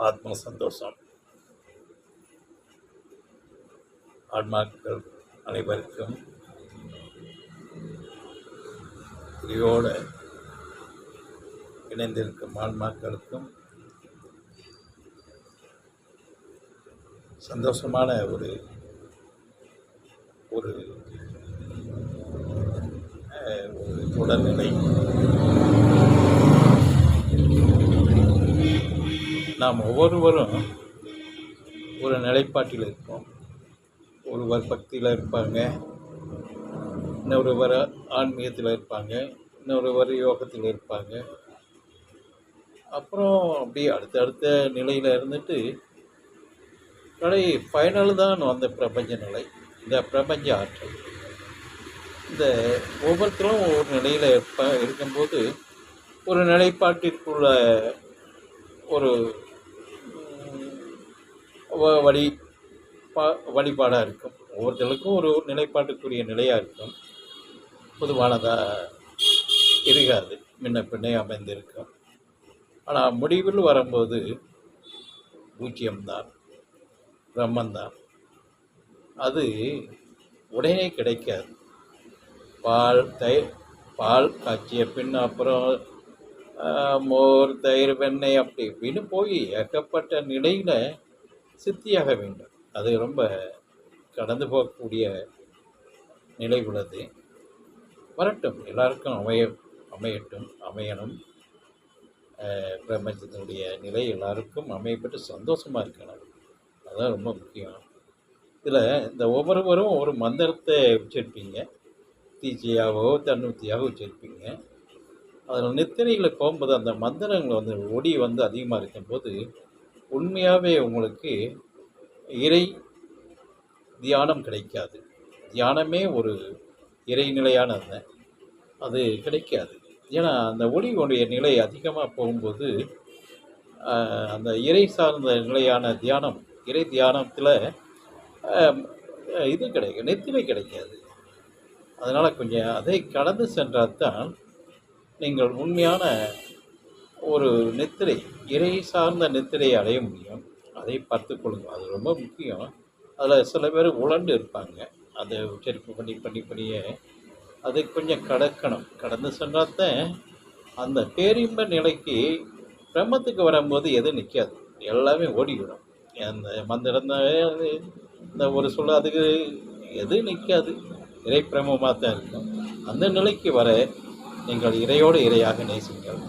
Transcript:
ஆத்ம சந்தோஷம். ஆன்மாக்கள் அனைவருக்கும் இதையோடு இணைந்திருக்கும் ஆன்மாக்களுக்கும் சந்தோஷமான ஒரு ஒரு உடல்நிலை. நாம் ஒவ்வொருவரும் ஒரு நிலைப்பாட்டில் இருப்போம். ஒருவர் பக்தியில் இருப்பாங்க, இன்னொருவர் ஆன்மீகத்தில் இருப்பாங்க, இன்னொருவர் யோகத்தில் இருப்பாங்க. அப்புறம் அப்படியே அடுத்தடுத்த நிலையில் இருந்துட்டு ஃபைனல் தான் அந்த பிரபஞ்ச நிலை, இந்த பிரபஞ்ச ஆற்றல். இந்த ஒவ்வொருத்தரும் ஒரு நிலையில் இருக்கும்போது ஒரு நிலைப்பாட்டிற்குள்ள ஒரு வழிபாடாக இருக்கும். ஒவ்வொருத்தருக்கும் ஒரு நிலைப்பாட்டுக்குரிய நிலையாக இருக்கும். பொதுவானதாக இருக்காது, முன்ன பின்னே அமைந்திருக்கும். ஆனால் முடிவில் வரும்போது பூஜ்ஜியம்தான், பிரம்மந்தான். அது உடனே கிடைக்காது. பால் காய்ச்சிய பின் அப்புறம் மோர், தயிர், வெண்ணெய் அப்படி இப்படின்னு போய் ஏகப்பட்ட நிலையில் சித்தியாக வேண்டும். அது ரொம்ப கடந்து போகக்கூடிய நிலை உள்ளது. வரட்டும், எல்லாருக்கும் அமையணும். பிரபஞ்சத்தினுடைய நிலை எல்லாருக்கும் அமையப்பட்டு சந்தோஷமாக இருக்கணும். அதுதான் ரொம்ப முக்கியம். இதில் இந்த ஒவ்வொருவரும் ஒரு மந்திரத்தை உச்சரிப்பீங்க, தீச்சையாகவோ தன்னுத்தியாகவோ உச்சரிப்பீங்க. அதில் நித்திரையில் போகும்போது அந்த மந்திரங்கள் ஒடி அதிகமாக இருக்கும்போது உண்மையாகவே உங்களுக்கு இறை தியானம் கிடைக்காது. தியானமே ஒரு இறைநிலையானது, அது கிடைக்காது. ஏன்னா அந்த ஒளியுடைய நிலை அதிகமாக போகும்போது அந்த இறை சார்ந்த நிலையான தியானம், இறை தியானத்தில் இது கிடைக்கும், நித்திரை கிடைக்காது. அதனால் கொஞ்சம் அதை கடந்து சென்றால் தான் நீங்கள் உண்மையான ஒரு நித்திரை, இறை சார்ந்த நித்திரையை அடைய முடியும். அதை பார்த்து கொள்ளுங்கள், அது ரொம்ப முக்கியம். அதில் சில பேர் உழண்டு இருப்பாங்க, அதை உச்சரிப்பு பண்ணியே அதை கொஞ்சம் கடந்து சென்றால் தான் அந்த பேரின்ப நிலைக்கு பிரம்மத்துக்கு வரும்போது எதுவும் நிற்காது, எல்லாமே ஓடிவிடும். அந்த மந்திரம் இந்த ஒரு சொல்ல அதுக்கு எதுவும் நிற்காது, இறை பிரம்மமாக தான் இருக்கும். அந்த நிலைக்கு வர நீங்கள் இறையோடு இறையாக நேசிங்கள்.